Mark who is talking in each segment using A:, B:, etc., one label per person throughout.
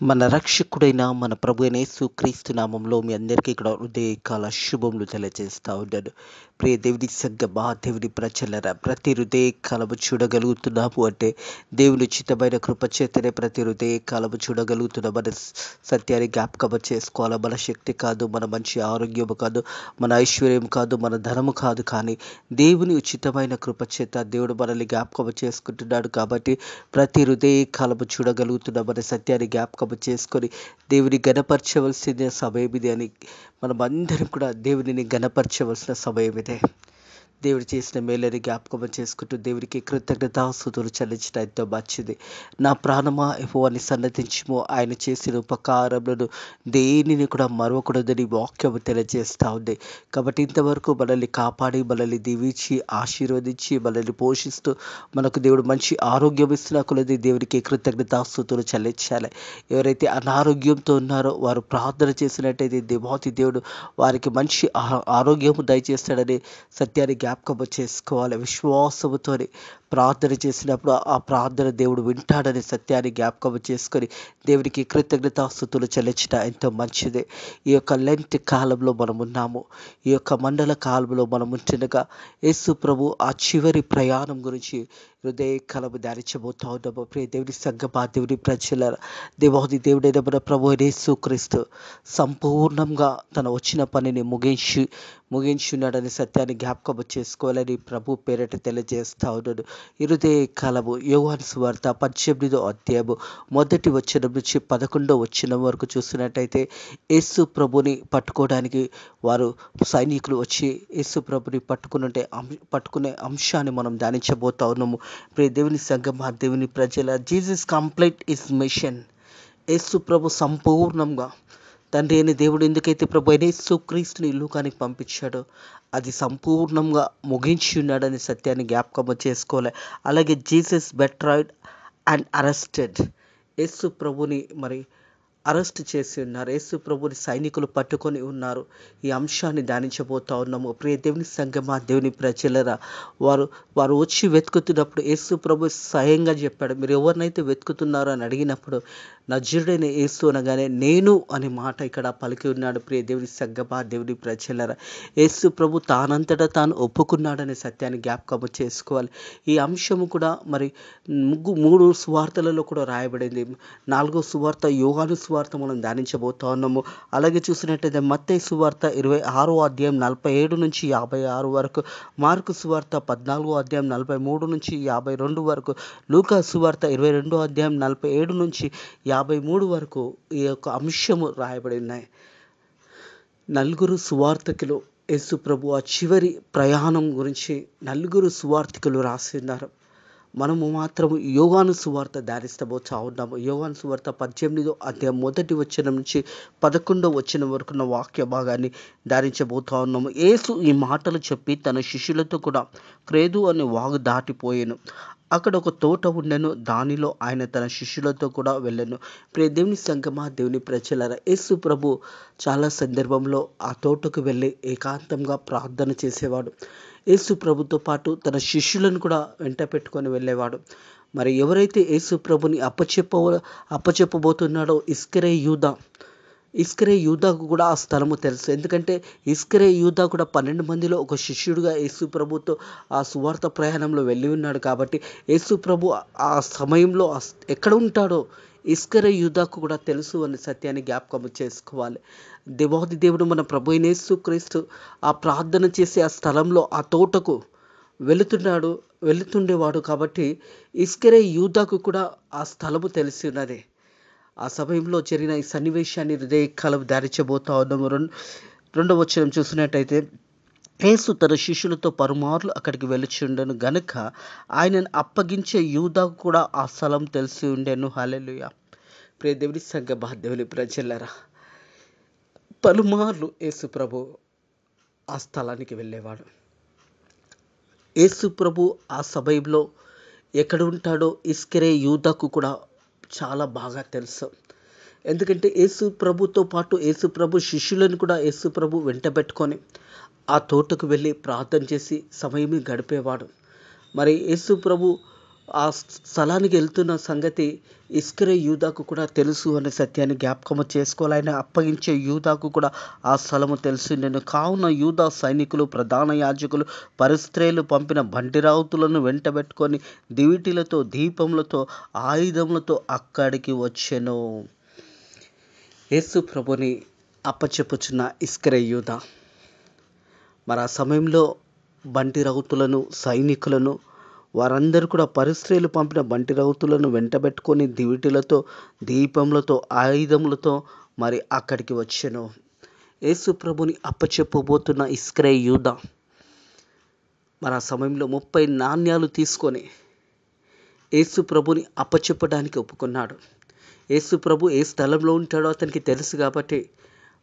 A: మన రక్షకుడైన మన ప్రభు అయిన యేసుక్రీస్తు నామంలో మీ అందరికీ ఇక్కడ హృదయకాల శుభములు తెలియజేస్తా ఉన్నాను. ప్రియ దేవుని సంగమా, దేవుని ప్రజలరా, ప్రతి హృదయకాలము చూడగలుగుతున్నాము అంటే దేవుని ఉచితమైన కృప చేతనే ప్రతి హృదయకాలము చూడగలుగుతున్నాం. సత్యాన్ని జ్ఞాపకం చేసుకోవాలి. మన శక్తి కాదు, మన మంచి ఆరోగ్యము కాదు, మన ఐశ్వర్యం కాదు, మన ధనము కాదు, కానీ దేవుని ఉచితమైన కృప చేత దేవుడు మనల్ని జ్ఞాపకం చేసుకుంటున్నాడు. కాబట్టి ప్రతి హృదయకాలము చూడగలుగుతున్నామనే సత్యాన్ని జ్ఞాపకం చేసుకొని దేవుని గణపరచవలసిన సమయం ఇది అని మనం అందరం కూడా దేవునిని గణపరచవలసిన సమయం ఇదే. దేవుడు చేసిన మేలని జ్ఞాపకం చేసుకుంటూ దేవునికి కృతజ్ఞతాస్తుతులు చెల్లించడం ఎంతో మంచిది. నా ప్రాణమా యెహోవాని సన్నతించుము, ఆయన చేసిన ఉపకారములను దేనిని కూడా మరవకూడదని వాక్యము తెలియజేస్తూ ఉంది. కాబట్టి ఇంతవరకు మనల్ని కాపాడి, మనల్ని దీవించి, ఆశీర్వదించి, మనల్ని పోషిస్తూ మనకు దేవుడు మంచి ఆరోగ్యం ఇస్తున్న కొలది దేవునికి కృతజ్ఞతాస్తుతులు చెల్లించాలి. ఎవరైతే అనారోగ్యంతో ఉన్నారో వారు ప్రార్థన చేసినట్టయితే దేవాతి దేవుడు వారికి మంచి ఆరోగ్యము దయచేస్తాడని సత్యాన్ని జ్ఞాపకం చేసుకోవాలి. విశ్వాసముతో ప్రార్థన చేసినప్పుడు ఆ ప్రార్థన దేవుడు వింటాడని సత్యాన్ని జ్ఞాపకం చేసుకొని దేవునికి కృతజ్ఞతాస్తుతులు చెల్లించడం ఎంతో మంచిది. ఈ యొక్క లెంట్ కాలంలో మనం ఉన్నాము. ఈ యొక్క మండల కాలంలో మనం ఉంటుండగా యేసు ప్రభు ఆ చివరి ప్రయాణం గురించి హృదయకాలము ధ్యానించబోతా ఉన్నాము. ప్రియ దేవుని సంగమా, దేవుని ప్రజల దేవాది దేవుడైన మన ప్రభు యేసుక్రీస్తు సంపూర్ణంగా తన వచ్చిన పనిని ముగించున్నాడని సత్యాన్ని జ్ఞాపకం చేసుకోవాలని ప్రభు పేరిట తెలియజేస్తా ఉన్నాడు. హృదయ కాలము యోహాను సువార్త 18వ అధ్యాయము 1వ వచనం నుంచి 11వ వచనం వరకు చూసినట్టయితే యేసు ప్రభుని పట్టుకోవడానికి వారు సైనికులు వచ్చి యేసు ప్రభుని పట్టుకునే అంశాన్ని మనం ధ్యానించబోతా ఉన్నాము. ప్రియ దేవుని సంగమా, దేవుని ప్రజల Jesus complete his machine. Yesu ప్రభు సంపూర్ణంగా తండ్రి అయిన దేవుడు ఎందుకైతే ప్రభు అయిన యేసుక్రీస్తుని ఈ లోకానికి పంపించాడో అది సంపూర్ణంగా ముగించి ఉన్నాడని సత్యాన్ని జ్ఞాపకం చేసుకోవాలి. అలాగే జీసస్ బెట్రాయిడ్ అండ్ అరెస్టెడ్. యేసు ప్రభుని అరెస్ట్ చేసి ఉన్నారు. యేసు ప్రభుని సైనికులు పట్టుకొని ఉన్నారు. ఈ అంశాన్ని ధ్యానించబోతా ఉన్నాము. ప్రియ దేవుని సంగమా, దేవుని ప్రజలరా, వారు వచ్చి వెతుకుతున్నప్పుడు యేసు ప్రభు స్వయంగా చెప్పాడు, మీరు ఎవరినైతే వెతుకుతున్నారో అని అడిగినప్పుడు నజరుడైన యేసు అనగానే నేను అనే మాట ఇక్కడ పలికి ఉన్నాడు. ప్రియ దేవుని సంగమా, దేవుని ప్రజలరా, యేసు ప్రభు తానంతటా తాను ఒప్పుకున్నాడనే సత్యాన్ని జ్ఞాపకం చేసుకోవాలి. ఈ అంశము కూడా మూడు సువార్తలలో కూడా రాయబడింది. 4వ సువార్త యోహాను సువార్త మనం ధ్యానించబోతా ఉన్నాము. అలాగే చూసినట్టయితే మత్తయి సువార్త 26వ అధ్యాయం 47 నుంచి 56 వరకు, మార్కు సువార్త 14వ అధ్యాయం 43 నుంచి 52 వరకు, లూకా సువార్త 22వ అధ్యాయం 47 నుంచి 53 వరకు ఈ యొక్క అంశము రాయబడి ఉన్నాయి. నలుగురు సువార్తికులు యేసు ప్రభు ఆ చివరి ప్రయాణం గురించి నలుగురు సువార్తికులు రాసిన్నారు. మనము మాత్రం యోహాను సువార్త ధ్యానిస్తబోతా ఉన్నాము. యోహాను సువార్త 18వ అధ్యాయం 1వ వచనం నుంచి 11వ వచనం వరకు ఉన్న వాక్య భాగాన్ని ధ్యానించబోతా ఉన్నాము. యేసు ఈ మాటలు చెప్పి తన శిష్యులతో కూడా క్రేదు అనే వాగు దాటిపోయాను. అక్కడ ఒక తోట ఉండెను, దానిలో ఆయన తన శిష్యులతో కూడా వెళ్ళెను. ప్రియ దేవుని సంగమా, దేవుని ప్రజలారా, యేసు ప్రభు చాలా సందర్భంలో ఆ తోటకు వెళ్ళి ఏకాంతంగా ప్రార్థన చేసేవాడు. యేసు ప్రభుతో పాటు తన శిష్యులను కూడా వెంట పెట్టుకొని వెళ్ళేవాడు. ఎవరైతే యేసు ప్రభుని అప్పచెప్పబోతున్నాడో ఇస్కరే యూదాకు కూడా ఆ స్థలము తెలుసు. ఎందుకంటే ఇస్కరే యూదా కూడా 12 మందిలో ఒక శిష్యుడిగా యేసు ప్రభుతో ఆ సువార్త ప్రయాణంలో వెళ్ళి ఉన్నాడు. కాబట్టి యేసు ప్రభు ఆ సమయంలో ఎక్కడ ఉంటాడో ఇస్కరే యూదాకు కూడా తెలుసు అనే సత్యాన్ని జ్ఞాపకం చేసుకోవాలి. దేవాది దేవుడు మన ప్రభు అయిన యేసుక్రీస్తు ఆ ప్రార్థన చేసే ఆ స్థలంలో ఆ తోటకు వెళుతుండేవాడు. కాబట్టి ఇస్కరే యూదాకు కూడా ఆ స్థలము తెలిసి ఉన్నది. ఆ సమయంలో జరిగిన ఈ సన్నివేశాన్ని హృదయకాలం ధ్యానించబోతా ఉన్నాము. 2వ వచనం చూసినట్టయితే యేసు తన శిష్యులతో పరుమార్లు అక్కడికి వెలుచుండెను గనుక ఆయనను అప్పగించే యూదాకు కూడా ఆ స్థలం తెలిసి ఉండెను. హల్లెలూయా. ప్రియ దేవుని సంగమా, దేవుని ప్రజలరా, పలుమార్లు యేసు ప్రభు ఆ స్థలానికి వెళ్ళేవాడు. యేసు ప్రభు ఆ సమయంలో ఎక్కడ ఉంటాడో ఇస్కరే యూదాకు కూడా చాలా బాగా తెలుసు. ఎందుకంటే యేసు ప్రభుతో పాటు యేసు ప్రభు శిష్యులను కూడా యేసు ప్రభు వెంట పెట్టుకొని ఆ తోటకు వెళ్ళి ప్రార్థన చేసి సమయం గడిపేవాడు. యేసు ప్రభు ఆ స్థలానికి వెళ్తున్న సంగతి ఇస్కరే యూదాకు కూడా తెలుసు అనే సత్యాన్ని జ్ఞాపకము చేసుకోవాలి. ఆయన అప్పగించే యూదాకు కూడా ఆ స్థలము తెలుసుండెను. కావున యూదా సైనికులు, ప్రధాన యాజకులు, పరిస్త్రేలు పంపిన బండిరావుతులను వెంటబెట్టుకొని దివిటీలతో, దీపములతో, ఆయుధములతో అక్కడికి వచ్చెను. యేసు ప్రభుని అప్పచెప్పుచున్న ఇస్కరే యూదా మరి ఆ సమయంలో బంటి రౌతులను, సైనికులను, వారందరూ కూడా పరిస్త్రీలు పంపిన బంటి రౌతులను వెంటబెట్టుకొని దివిటీలతో, దీపములతో, ఆయుధములతో మరి అక్కడికి వచ్చెను. యేసు ప్రభుని అప్పచెప్పబోతున్న ఇస్కరే యూదా మరి ఆ సమయంలో 30 నాణ్యాలు తీసుకొని యేసు ప్రభుని అప్పచెప్పడానికి ఒప్పుకున్నాడు. యేసు ప్రభు ఏ స్థలంలో ఉంటాడో అతనికి తెలుసు కాబట్టి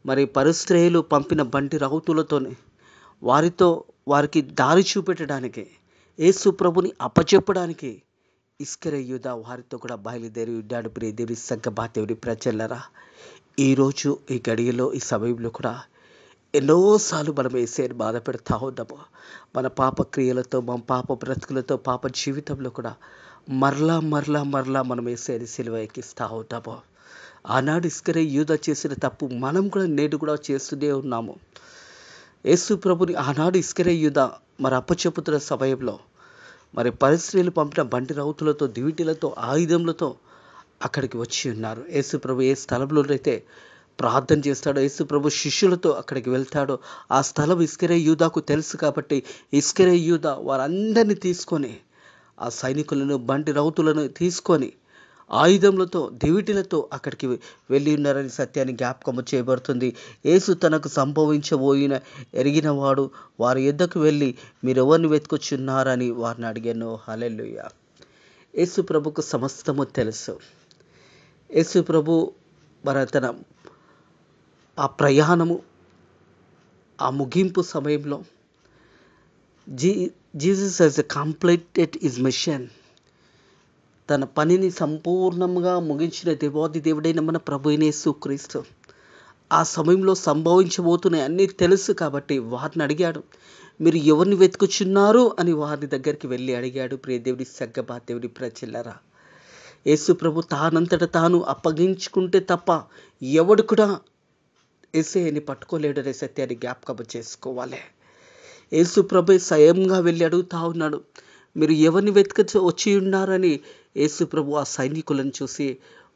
A: మరి పరిస్త్రీలు పంపిన బంటి రౌతులతోనే వారికి దారి చూపెట్టడానికి, యేసు ప్రభుని అప్పచెప్పడానికి ఇస్కరే యూదా వారితో కూడా బయలుదేరి ఉన్నాడు. ప్రియ దేవుని సంగమా, దేవుని ప్రజలారా, ఈరోజు ఈ గడియలో ఈ సమయంలో కూడా ఎన్నోసార్లు మనం యేసుని బాధ పెడతా ఉన్నాము. మన పాప క్రియలతో, మన పాప బ్రతుకులతో, పాప జీవితంలో కూడా మరలా మనం యేసుని సిలువ ఎక్కిస్తూ ఉంటాము. ఆనాడు ఇస్కరే యూదా చేసిన తప్పు మనం కూడా నేడు కూడా చేస్తూనే ఉన్నాము. యేసు ప్రభుని ఆనాడు ఇస్కరే యూదా మరి అప్పచెప్పుతున్న సమయంలో మరి పరిస్త్రీలు పంపిన బంటి రౌతులతో, దివిటీలతో, ఆయుధములతో అక్కడికి వచ్చి ఉన్నారు. యేసు ప్రభు ఏ స్థలంలోనైతే ప్రార్థన చేస్తాడో, యేసు ప్రభు శిష్యులతో అక్కడికి వెళ్తాడో ఆ స్థలం ఇస్కరే యూదాకు తెలుసు కాబట్టి ఇస్కరే యూదా వారందరినీ తీసుకొని, ఆ సైనికులను, బంటి రౌతులను తీసుకొని, ఆయుధములతో, దివిటీలతో అక్కడికి వెళ్ళి ఉన్నారని సత్యాన్ని జ్ఞాపకము చేయబడుతుంది. యేసు తనకు సంభవించబోయిన ఎరిగినవాడు వారి యొద్దకు వెళ్ళి మీరెవరిని వెతుకుచున్నారని వారిని అడిగాను. హల్లెలూయా. యేసు ప్రభుకు సమస్తము తెలుసు. యేసు ప్రభు మరి తన ఆ ప్రయాణము, ఆ ముగింపు సమయంలో Jesus has completed his mission. తన పనిని సంపూర్ణంగా ముగించిన దేవాది దేవుడైన మన ప్రభు అయిన యేసుక్రీస్తు ఆ సమయంలో సంభవించబోతున్నాయి అన్నీ తెలుసు కాబట్టి వారిని అడిగాడు, మీరు ఎవరిని వెతుకుచున్నారు అని వారి దగ్గరికి వెళ్ళి అడిగాడు. ప్రియ దేవుని సంగమా, దేవుని ప్రజలారా, యేసు ప్రభు తానంతట తాను అప్పగించుకుంటే తప్ప ఎవడు కూడా యేసయ్యని పట్టుకోలేడు అనే సత్యాన్ని జ్ఞాపకం చేసుకోవాలి. యేసు ప్రభు స్వయంగా వెళ్ళి అడుగుతా ఉన్నాడు, మీరు ఎవరిని వచ్చి ఉన్నారని. యేసు ప్రభు ఆ సైనికులను చూసి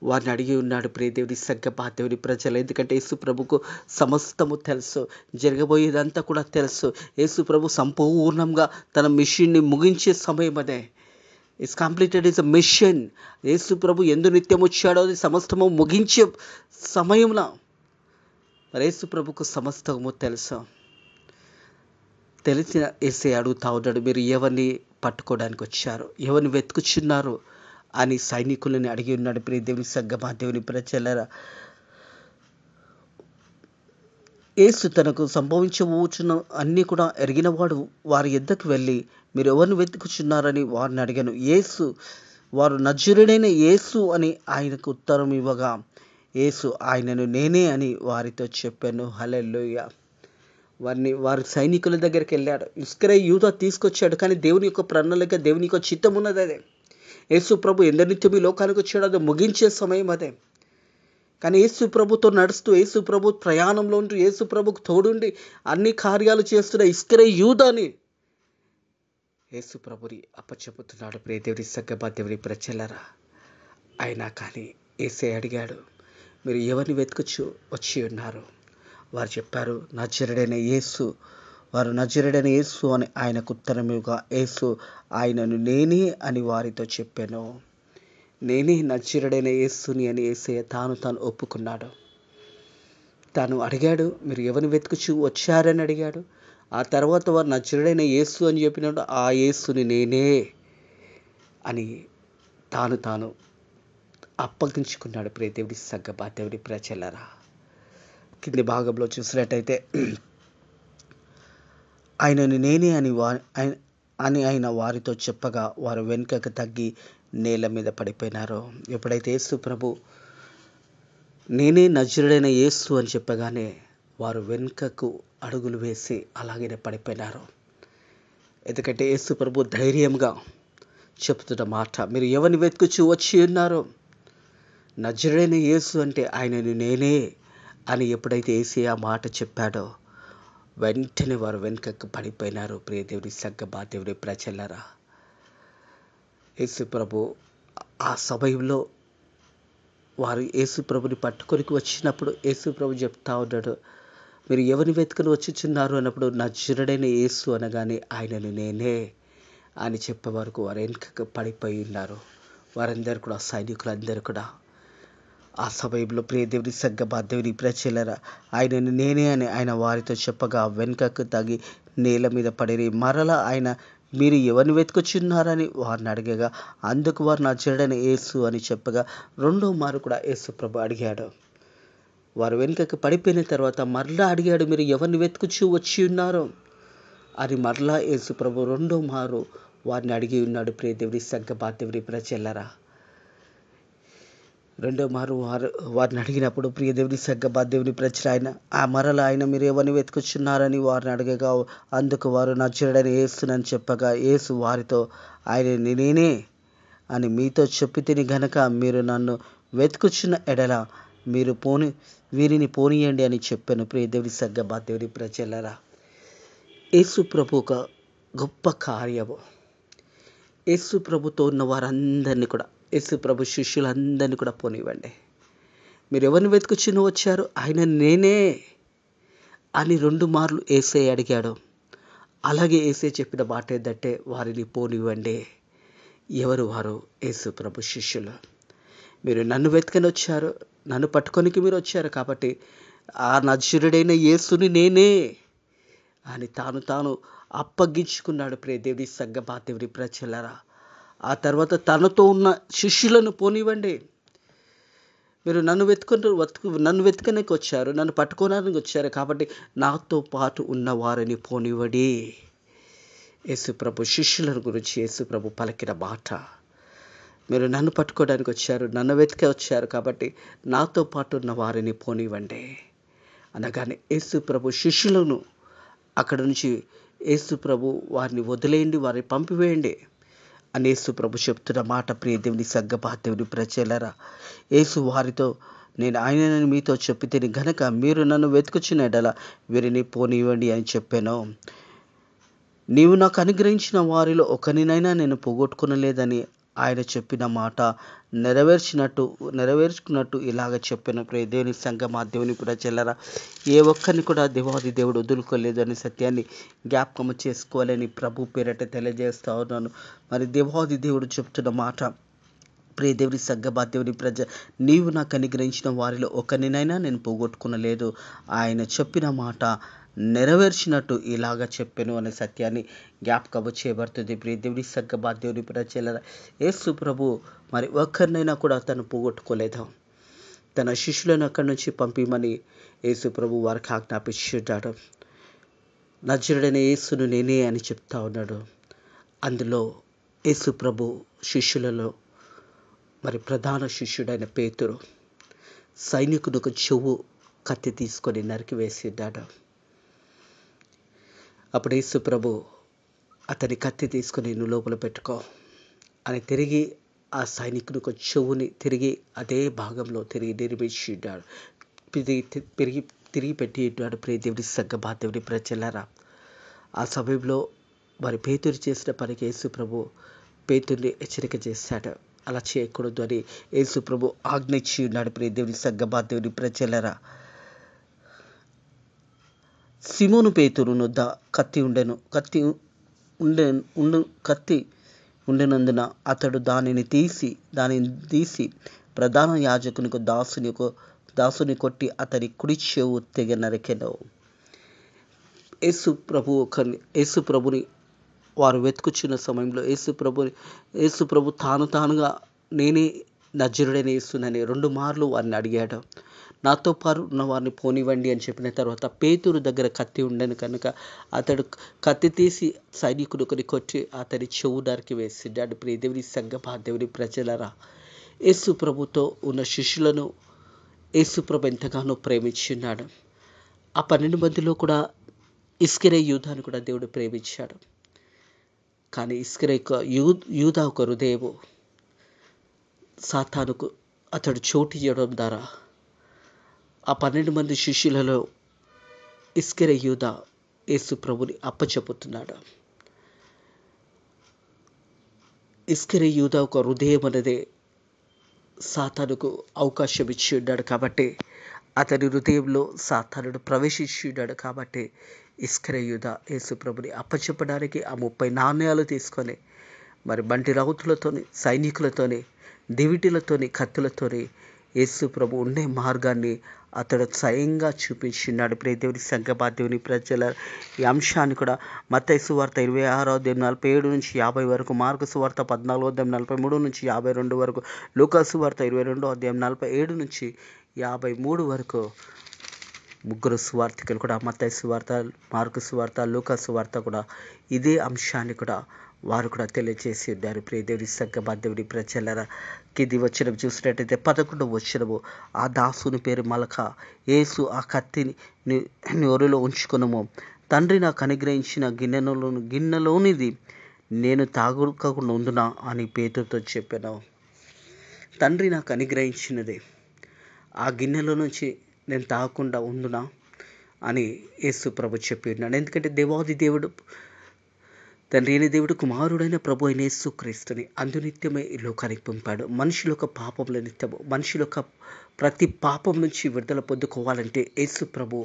A: వారిని అడిగి ఉన్నాడు. ప్రియ దేవుని సంగమా, దేవుని ప్రజలు, ఎందుకంటే యేసు ప్రభుకు సమస్తము తెలుసు, జరగబోయేదంతా కూడా తెలుసు. యేసు ప్రభు సంపూర్ణంగా తన మిషన్ని ముగించే సమయం అదే. It's completed is a mission. Yesu ప్రభు ఎందు నిత్యం వచ్చాడో అది సమస్తము ముగించే సమయంలో మరి యేసు ప్రభుకు సమస్తము తెలుసు. తెలిసిన యేసయ్య అడుగుతా ఉన్నాడు, మీరు ఎవరిని పట్టుకోవడానికి వచ్చారు, ఎవరిని వెతుకుచున్నారు అని సైనికులని అడిగి ఉన్నాడు. ప్రియ దేవుని సంగమా, దేవుని ప్రజలారా, యేసు తనకు సంభవించబోచున్న అన్నీ కూడా ఎరిగినవాడు వారి యొద్దకు వెళ్ళి మీరు ఎవరిని వెతుకుచున్నారని వారిని అడిగాను. వారు నజరుడైన యేసు అని ఆయనకు ఉత్తరం ఇవ్వగా, యేసు ఆయనను నేనే అని వారితో చెప్పాను. హల్లెలూయా. వారి సైనికుల దగ్గరికి వెళ్ళాడు. ఇస్కరే యూదా తీసుకొచ్చాడు, కానీ దేవుని యొక్క ప్రణాళిక, దేవుని యొక్క చిత్తం ఉన్నది అదే. యేసు ప్రభు ఎందరినిత్యం ఈ లోకానికి వచ్చాడో అది ముగించే సమయం అదే. కానీ యేసు ప్రభుతో నడుస్తూ, యేసు ప్రభు ప్రయాణంలో ఉంటూ, యేసు ప్రభుకు తోడుండి అన్ని కార్యాలు చేస్తున్న ఇస్కరే యూదాని యేసు ప్రభుని అప్పచెప్పుతున్నాడు. ప్రియ దేవుని సంగమా, దేవుని ప్రజలారా, అయినా కానీ యేసయ్య అడిగాడు, మీరు ఎవరిని వెతుకుచు వచ్చి ఉన్నారు? వారు చెప్పారు, నజరుడైన యేసు. వారు నజరుడైన యేసు అని ఆయనకు ఉత్తరముగా, యేసు ఆయనను నేనే అని వారితో చెప్పాను. నేనే నజరుడైన యేసుని అని యేసయ్య తాను ఒప్పుకున్నాడు. తాను అడిగాడు, మీరు ఎవరిని వెతుకుచు వచ్చారని అడిగాడు. ఆ తర్వాత వారు నజరుడైన యేసు అని చెప్పినాడు. ఆ యేసుని నేనే అని తాను అప్పగించుకున్నాడు. ప్రియ దేవుని సంగమా, దేవుని ప్రజలారా, కింది భాగంలో చూసినట్టయితే ఆయనను నేనే అని ఆయన వారితో చెప్పగా వారు వెనుకకు తగ్గి నేల మీద పడిపోయినారు. ఎప్పుడైతే యేసు ప్రభు నేనే నజరుడైన యేసు అని చెప్పగానే వారు వెనుకకు అడుగులు వేసి అలాగే పడిపోయినారు. ఎందుకంటే యేసు ప్రభు ధైర్యంగా చెప్తున్న మాట, మీరు ఎవరిని వెతుకుచూ వచ్చి ఉన్నారో, నజరేయుడైన యేసు అంటే ఆయనను నేనే అని ఎప్పుడైతే యేసయ్య ఆ మాట చెప్పాడో, వెంటనే వారు వెనుకకు పడిపోయినారు. ప్రియ దేవుని సంగమా, దేవుని ప్రజలారా, యేసు ప్రభు ఆ సమయంలో వారు యేసు ప్రభుని పట్టుకొనికి వచ్చినప్పుడు యేసు ప్రభు చెప్తా ఉన్నాడు, మీరు ఎవరిని వెతుకుని వచ్చుచున్నారు అన్నప్పుడు, నజరేయుడైన యేసు అనగానే ఆయనను నేనే అని చెప్పే వరకు వారు వెనుకకు పడిపోయి ఉన్నారు. వారందరూ కూడా, సైనికులందరూ కూడా ఆ సమయంలో ప్రియ దేవుని సంగమా, దేవుని ప్రజలారా, ఆయనను నేనే అని ఆయన వారితో చెప్పగా వెనుకకు తగ్గి నేల మీద పడిరి. మరలా ఆయన, మీరు ఎవరిని వెతుకుచున్నారని వారిని అడిగగా, అందుకు వారు నజరేయుడైన యేసు అని చెప్పగా రెండో మారు కూడా యేసు ప్రభు అడిగాడు. వారు వెనుకకు పడిపోయిన తర్వాత మరలా అడిగాడు, మీరు ఎవరిని వెతుకుచూ వచ్చి ఉన్నారో అని మరలా యేసు ప్రభు రెండో మారు వారిని అడిగి ఉన్నాడు. ప్రియ దేవుని సంగమా, దేవుని ప్రజలారా, రెండో మారు వారిని అడిగినప్పుడు ప్రియ దేవుని సంగమా, దేవుని ప్రజలు ఆయన మీరు ఎవరిని వెతుకుచున్నారని వారిని అడగగా, అందుకు వారు నజరేయుడైన యేసునని చెప్పగా యేసు వారితో, ఆయన నేనే అని మీతో చెప్పితిని గనక మీరు నన్ను వెతుకుచున్న ఎడల మీరు వీరిని పోనీయండి అని చెప్పాను. ప్రియ దేవుని సంగమా, దేవుని ప్రజలారా, యేసు ప్రభు ఒక గొప్ప కార్యము. యేసు ప్రభుతో ఉన్న వారందరినీ కూడా, యేసు ప్రభు శిష్యులందరినీ కూడా పోనివ్వండి. మీరు ఎవరిని వెతుకుచుని వచ్చారు, ఆయన నేనే అని 2 మార్లు యేసయ్య అడిగాడు. అలాగే యేసయ్య చెప్పిన మాట ఏంటంటే, వారిని పోనివ్వండి. ఎవరు వారు? యేసు ప్రభు శిష్యులు. మీరు నన్ను వెతుకని వచ్చారు, నన్ను పట్టుకొనికి మీరు వచ్చారు కాబట్టి ఆ నజరేయుడైన యేసుని నేనే అని తాను అప్పగించుకున్నాడు. ప్రియ దేవుని సంగమా, దేవుని ప్రజలారా, ఆ తర్వాత తనతో ఉన్న శిష్యులను పోనివ్వండి. మీరు నన్ను వెతుకనికి వచ్చారు, నన్ను పట్టుకోవడానికి వచ్చారు కాబట్టి నాతో పాటు ఉన్న వారిని పోనివ్వడి. యేసు ప్రభు శిష్యుల గురించి యేసు ప్రభు పలికిన మాట. మీరు నన్ను పట్టుకోవడానికి వచ్చారు, నన్ను వెతికే వచ్చారు కాబట్టి నాతో పాటు ఉన్న వారిని పోనివ్వండి అనగానే యేసు ప్రభు శిష్యులను అక్కడ నుంచి యేసు ప్రభు వారిని వదిలేయండి, వారిని పంపివేయండి అని యేసు ప్రభు చెప్తున్న మాట. ప్రియ దేవుని సంగమా, దేవుని ప్రజలారా, యేసు వారితో, నేను ఆయనని మీతో చెప్పితిని గనక మీరు నన్ను వెతుకుచున్న ఎడల వీరిని పోనివ్వండి అని చెప్పాను. నీవు నాకు అనుగ్రహించిన వారిలో ఒకరినైనా నేను పోగొట్టుకునలేదని ఆయన చెప్పిన మాట నెరవేర్చుకున్నట్టు ఇలాగ చెప్పాను. ప్రియ దేవుని సంగమా, దేవుని ప్రజలారా, ఏ ఒక్కరిని కూడా దేవాది దేవుడు వదులుకోలేదు అనే సత్యాన్ని జ్ఞాపకం చేసుకోవాలని ప్రభు పేరట తెలియజేస్తా ఉన్నాను. మరి దేవాది దేవుడు చెప్తున్న మాట, ప్రియ దేవుని సంగమా, దేవుని నీవు నాకు అనుగ్రహించిన వారిలో ఒకరినైనా నేను పోగొట్టుకునలేదు. ఆయన చెప్పిన మాట నెరవేర్చినట్టు ఇలాగ చెప్పాను అనే సత్యాన్ని జ్ఞాపకం చేయబడుతుంది. ప్రియ దేవుని సంగమా, దేవుని ప్రజలారా, యేసు ప్రభు మరి ఒక్కరినైనా కూడా తను పోగొట్టుకోలేదు. తన శిష్యులను అక్కడి నుంచి పంపిమని యేసు ప్రభు వారికి ఆజ్ఞాపించున్నాడు. నజరేయుడైన యేసును నేనే అని చెప్తా ఉన్నాడు. అందులో యేసు ప్రభు శిష్యులలో మరి ప్రధాన శిష్యుడైన పేతురు సైనికుడు ఒక చెవు కత్తి తీసుకొని నరికి వేసిన్నాడు. అప్పుడు యేసు ప్రభు అతని కత్తి తీసుకొని నువ్వు లోపల పెట్టుకో అని తిరిగి ఆ సైనికునికి చెవుని తిరిగి అదే భాగంలో తిరిగి నిర్మించిన్నాడు, తిరిగి పెట్టి ఉన్నాడు. ప్రియ దేవుని సంగమా, దేవుని ప్రజలారా, ఆ సమయంలో మరి పేతురు చేసిన పనికి యేసు ప్రభు పేతుర్ని హెచ్చరిక చేశాడు. అలా చేయకూడదు అని యేసు ప్రభు ఆజ్ఞ ఇచ్చి ఉన్నాడు. ప్రియ దేవుని సంగమా, దేవుని ప్రజలారా, సిమోను పేతురు నొద్ద కత్తి ఉండెనందున అతడు దానిని తీసి ప్రధాన యాజకునికి దాసుని కొట్టి అతని కుడి చెవు తెగ నరికెను. యేసు ప్రభుని వారు వెతుకుచున్న సమయంలో యేసు ప్రభు తానుగా నేనే నజరేయుడైన యేసునని 2 మార్లు వారిని అడిగాడు. నాతో పాటు ఉన్న వారిని పోనివ్వండి అని చెప్పిన తర్వాత పేతురు దగ్గర కత్తి ఉండను కనుక అతడు కత్తి తీసి సైనికుడిని కొట్టి అతని చెవు నరికి వేసిన్నాడు. ప్రియ దేవుని సంగమా, దేవుని ప్రజలారా, యేసు ప్రభుతో ఉన్న శిష్యులను యేసు ప్రభు ఎంతగానో ప్రేమించున్నాడు. ఆ 12 మందిలో కూడా ఇస్కరియోతు యూదాను కూడా దేవుడు ప్రేమించాడు. కానీ ఇస్కరేక యూదా ఒక హృదయము సాతానుకు అతడు చోటు ఇవ్వడం ద్వారా ఆ 12 మంది శిష్యులలో ఇస్కరే యూదా యేసు ప్రభుని అప్పచెప్పుతున్నాడు. ఇస్కరే యూదా ఒక హృదయం అనేది సాతానుకు అవకాశం ఇచ్చి ఉన్నాడు కాబట్టి, అతని హృదయంలో సాతానుడు ప్రవేశించి ఉన్నాడు కాబట్టి ఇస్కరే యూదా యేసు ప్రభుని అప్పచెప్పడానికి ఆ 30 నాణ్యాలు తీసుకొని మరి బంటి రౌతులతోని, సైనికులతోని, దివిటీలతోని, కత్తులతోని యేసు ప్రభు ఉండే మార్గాన్ని అతడు స్వయంగా చూపించినాడు. దేవుని సంఘమా, దేవుని ప్రజల ఈ అంశాన్ని కూడా మత్తయి సువార్త 26:47-50 వరకు, మార్కు సువార్త 14:43-52 వరకు, లూకా సువార్త 22:47-53 వరకు ముగ్గురు సువార్తికులు కూడా మత్తయి సువార్త, మార్కు సువార్త, లూకా సువార్త కూడా ఇదే అంశాన్ని కూడా వారు కూడా తెలియజేసి ఉన్నారు. దేవుని సంఘమా, దేవుని ప్రజలరా, కింది వచనం చూసినట్టయితే 11వ వచనము, ఆ దాసుని పేరు మలక. యేసు ఆ కత్తిని నోరులో ఉంచుకొనుము. తండ్రి నాకు అనుగ్రహించిన గిన్నెలోనిది నేను తాగకుండా ఉందునా అని పేతురుతో చెప్పాను. తండ్రి నాకు అనుగ్రహించినది ఆ గిన్నెలో నుంచి నేను తాగకుండా ఉందునా అని యేసు ప్రభు చెప్పి ఉన్నాడు. ఎందుకంటే దేవాది దేవుడు, తండ్రి అయిన దేవుడు, కుమారుడైన ప్రభు అయిన యేసు క్రీస్తుని అందునిత్యమే ఈ లోకానికి పంపాడు. మనుషుల యొక్క పాపముల నిత్యము, మనుషుల యొక్క ప్రతి పాపం నుంచి విడుదల పొందుకోవాలంటే యేసు ప్రభు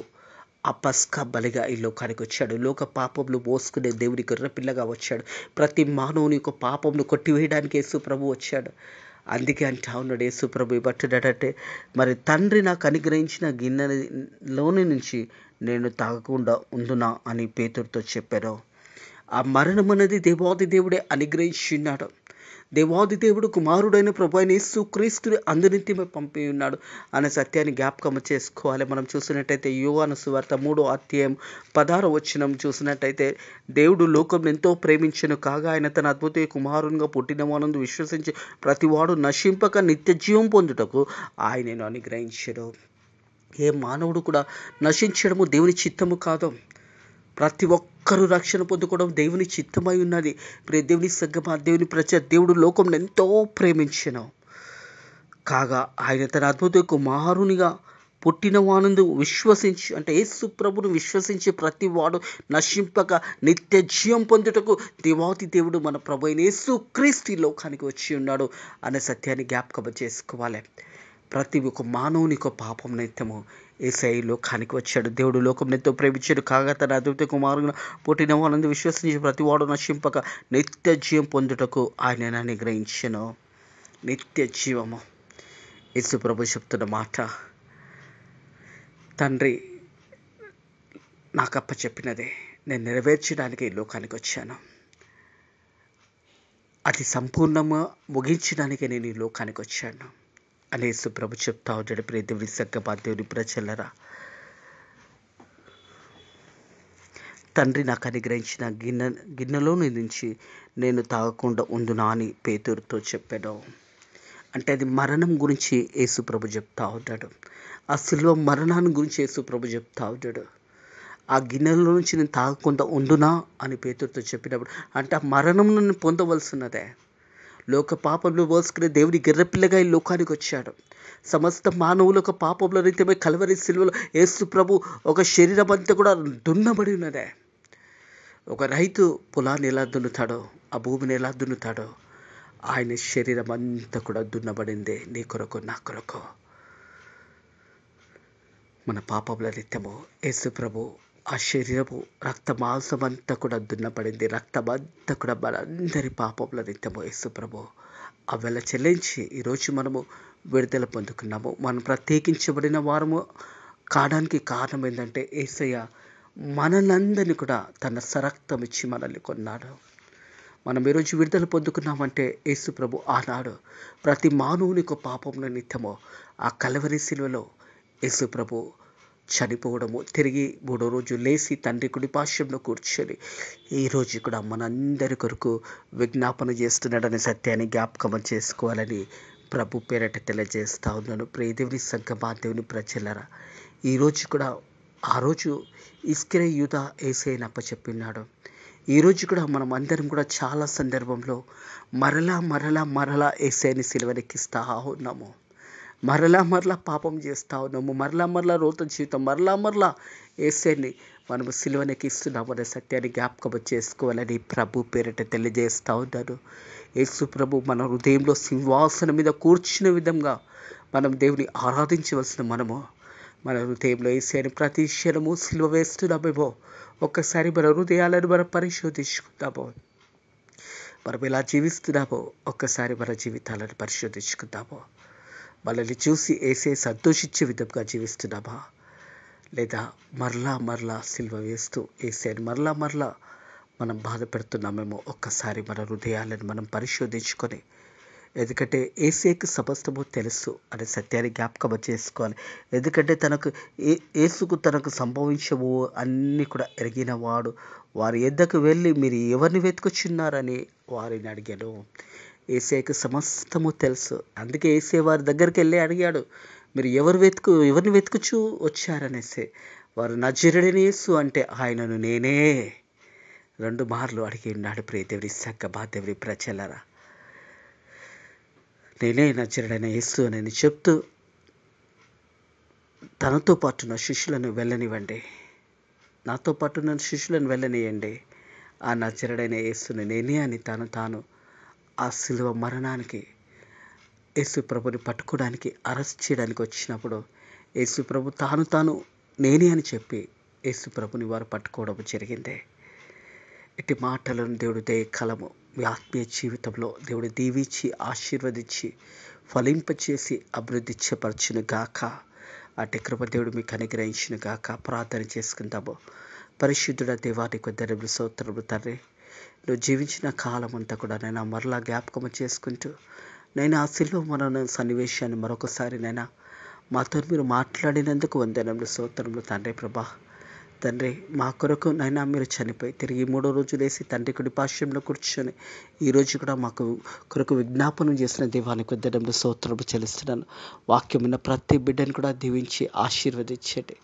A: ఆ పస్కా బలిగా ఈ లోకానికి వచ్చాడు. లోక పాపములు మోసుకునే దేవుని గొర్రెపిల్లగా వచ్చాడు. ప్రతి మానవుని యొక్క పాపమును కొట్టివేయడానికి యేసు ప్రభు వచ్చాడు. అందుకే అంటా ఉన్నాడు యేసు ప్రభు బట్టుడంటే, మరి తండ్రి నాకు అనుగ్రహించిన గిన్నెలోని నుంచి నేను తాగకుండా ఉందునా అని పేతురుతో చెప్పాను. ఆ మరణం అనేది దేవాది దేవుడే అనుగ్రహించినాడు. దేవాది దేవుడు కుమారుడైన ప్రభు అయిన యేసు క్రీస్తుని అందునిత్యమే పంపి ఉన్నాడు అనే సత్యాన్ని జ్ఞాపకం చేసుకోవాలి. మనం చూసినట్టయితే యోహాను సువార్త 3:16 వచనం చూసినట్టయితే, దేవుడు లోకం ఎంతో ప్రేమించెను కాగా ఆయన తన అద్భుత కుమారునిగా పుట్టినవానందు విశ్వసించి ప్రతివాడు నశింపక నిత్య జీవం పొందుటకు ఆయనను అనుగ్రహించెను. ఏ మానవుడు కూడా నశించడము దేవుని చిత్తము కాదు. ప్రతి ఒక్కరూ రక్షణ పొందుకోవడం దేవుని చిత్తమై ఉన్నది. దేవుని సంఘమా, దేవుని ప్రజ, దేవుడు లోకం ఎంతో ప్రేమించెను కాగా ఆయన తన అద్భుత కుమారునిగా పుట్టిన వానందు విశ్వసించి, అంటే యేసు ప్రభును విశ్వసించి ప్రతి వాడు నశింపక నిత్య జీవం పొందుటకు దేవాది దేవుడు మన ప్రభు అయిన యేసు క్రీస్తు లోకానికి వచ్చి ఉన్నాడు అనే సత్యాన్ని జ్ఞాపకం చేసుకోవాలి. ప్రతి ఒక్క మానవుని యొక్క పాపం నిత్యము యేసయ్య లోకానికి వచ్చాడు. దేవుడు లోకం ఎంతో ప్రేమించాడు కాగా తన అద్భుత కుమారుని పుట్టిన వానందు విశ్వసించి ప్రతి వాడు నశింపక నిత్య జీవం పొందుటకు ఆయనను అనుగ్రహించెను. నిత్య జీవము యేసు ప్రభు చెప్తున్న మాట, తండ్రి నాకు అప్పచెప్పినదే నేను నెరవేర్చడానికి ఈ లోకానికి వచ్చాను. అది సంపూర్ణంగా ముగించడానికే నేను ఈ లోకానికి వచ్చాను అని యేసు ప్రభు చెప్తా ఉంటాడు. దేవుని సంఘమా, దేవుని ప్రజలరా, తండ్రి నాకు అనుగ్రహించిన గిన్నెలో నుంచి నేను తాగకుండా ఉందునా అని పేతురుతో చెప్పాడు. అంటే అది మరణం గురించి యేసు ప్రభు చెప్తా ఉంటాడు. ఆ శిలువ మరణాన్ని గురించి యేసు ప్రభు చెప్తా ఉంటాడు. ఆ గిన్నెలో నుంచి నేను తాగకుండా ఉండునా అని పేతురుతో చెప్పినప్పుడు అంటే ఆ మరణం నేను పొందవలసినదే. లోక పాపంలో మోసుకునే దేవుని గొర్రెపిల్లగా ఈ లోకానికి వచ్చాడు. సమస్త మానవుల యొక్క పాపంలో రీతిపై కల్వరి శిలువలో యేసు ప్రభు ఒక శరీరం అంతా కూడా దున్నబడి ఉన్నదే. ఒక రైతు పొలాన్ని ఎలా దున్నుతాడో, ఆ భూమిని ఎలా దున్నుతాడో, ఆయన శరీరం అంతా కూడా దున్నబడిందే నీ కొరకు, నా కొరకు. మన పాపముల నిత్యము యేసు ప్రభు ఆ శరీరము రక్త మాంసం అంతా కూడా దున్నబడింది. రక్తమంతా కూడా మనందరి పాపముల నిత్యము యేసు ప్రభు ఆ వెల చెల్లించి ఈరోజు మనము విడుదల పొందుకున్నాము. మనం ప్రత్యేకించబడిన వారము కావడానికి కారణం ఏంటంటే యేసయ్య మనలందరినీ కూడా తన సరక్తం ఇచ్చి మనల్ని కొన్నాడు. మనం ఈరోజు విడుదల పొందుకున్నామంటే యేసు ప్రభు ఆనాడు ప్రతి మానవుని యొక్క పాపముల నిత్యము ఆ కల్వరి శిలువలో యేసు ప్రభు చనిపోవడము, తిరిగి 3వ రోజు లేచి తండ్రి కుడిపార్శ్వంలో కూర్చొని ఈరోజు కూడా మనందరి కొరకు విజ్ఞాపన చేస్తున్నాడనే సత్యాన్ని జ్ఞాపకం చేసుకోవాలని ప్రభు పేరట తెలియజేస్తా ఉన్నాను. దేవుని సంఘమా, దేవుని ప్రజలరా, ఈరోజు కూడా ఆ రోజు ఇస్కరే యూదా యేసయ్యను అప్పచెప్పినాడు. ఈరోజు కూడా మనం అందరం కూడా చాలా సందర్భంలో మరలా మరలా మరలా యేసయ్యని సిలువనెక్కిస్తా ఉన్నాము. మరలా మరలా పాపం చేస్తా ఉన్నాము. మరలా మరలా రోత జీవితం మరలా మరలా యేసయ్యని మనము సిలువనెక్కిస్తున్నాము అనే సత్యాన్ని జ్ఞాపకం చేసుకోవాలని ప్రభు పేరిట తెలియజేస్తా ఉన్నాను. యేసు ప్రభు మన హృదయంలో సింహాసనం మీద కూర్చున్న విధంగా మనం దేవుని ఆరాధించవలసిన మనము మన హృదయంలో యేసయ్యని ప్రతి క్షణము సిలువ వేస్తున్నామేమో ఒక్కసారి మన హృదయాలను మనం పరిశోధించుకుందాము. మనం ఎలా జీవిస్తున్నామో ఒక్కసారి మన జీవితాలను పరిశోధించుకుందాము. మనల్ని చూసి యేసయ్య సంతోషించే విధంగా జీవిస్తున్నామా, లేదా మరలా మరలా సిలువ వేస్తూ యేసయ్యని మరలా మరలా మనం బాధ పెడుతున్నామేమో ఒక్కసారి మన హృదయాలను మనం పరిశోధించుకొని, ఎందుకంటే యేసయ్యకి సమస్తము తెలుసు అనే సత్యాన్ని జ్ఞాపకం చేసుకోవాలి. ఎందుకంటే యేసుకు తనకు సంభవించవు అన్నీ కూడా ఎరిగిన వాడు. వారి యొద్దకు వెళ్ళి మీరు ఎవరిని వెతుకుచున్నారని వారిని అడిగాను. యేసయ్యకు సమస్తము తెలుసు. అందుకే యేసయ్య వారి దగ్గరికి వెళ్ళి అడిగాడు, మీరు ఎవరిని వెతుకుచూ వచ్చారనేసి. వారు నజరేయుడైన యేసు అంటే ఆయనను నేనే 2 మార్లు అడిగి ఉన్నాడు. ప్రియ దేవుని సంగమా, దేవుని ప్రజలారా, నేనే నజరేయుడైన యేసు అని చెప్తూ తనతో పాటు నా శిష్యులను వెళ్ళనివ్వండి, నాతో పాటు నా శిష్యులను వెళ్ళనియండి, ఆ నజరేయుడైన యేసుని నేనే అని తాను ఆ సిలువ మరణానికి యేసు ప్రభుని పట్టుకోవడానికి అరెస్ట్ చేయడానికి వచ్చినప్పుడు యేసు ప్రభు తాను నేనే అని చెప్పి యేసు ప్రభుని వారు పట్టుకోవడం జరిగింది. ఇట్టి మాటలను దేవుడు దయకలము మీ ఆత్మీయ జీవితంలో దేవుడు దీవించి ఆశీర్వదించి ఫలింపచేసి అభివృద్ధిపరచును గాక. అటు కృప దేవుడు మీకు అనుగ్రహించును గాక. ప్రార్థన చేసుకుందాము. పరిశుద్ధుడ దేవానికి వందనములు, స్తోత్రములు తండ్రి. నువ్వు జీవించిన కాలం అంతా కూడా నేను మరలా జ్ఞాపకం చేసుకుంటూ నేను ఆ సిలువ మరణ సన్నివేశాన్ని మరొకసారి నైనా మాతో మీరు మాట్లాడినందుకు వందనములు, స్తోత్రములు తండ్రి. ప్రభా తండ్రి, మా కొరకు నైనా మీరు చనిపోయి తిరిగి 3వ రోజు లేసి తండ్రి కుడి పార్శ్వంలో కూర్చొని ఈరోజు కూడా మాకు కొరకు విజ్ఞాపనం చేసిన దేవానికి వందనములు, స్తోత్రములు చెల్లిస్తున్నాను. వాక్యం ఉన్న ప్రతి బిడ్డను కూడా దీవించి ఆశీర్వదించండి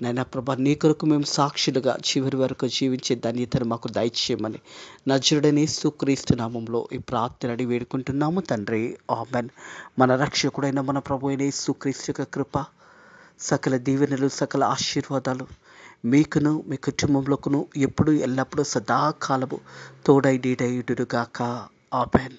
A: నైనా ప్రభా. నీ కొరకు మేము సాక్షులుగా చివరి వరకు జీవించే ధన్యతను మాకు దయచేయమని నజరుడైన యేసుక్రీస్తు నామంలో ఈ ప్రార్థన అడిగి వేడుకుంటున్నాము తండ్రి. ఆమేన్. మన రక్షకుడైన మన ప్రభు అయిన యేసుక్రీస్తు యొక్క కృప, సకల దీవెనలు, సకల ఆశీర్వాదాలు మీకును మీ కుటుంబంలోకును ఎప్పుడు ఎల్లప్పుడూ సదాకాలము తోడై నీడై ఉండును గాక. ఆమేన్.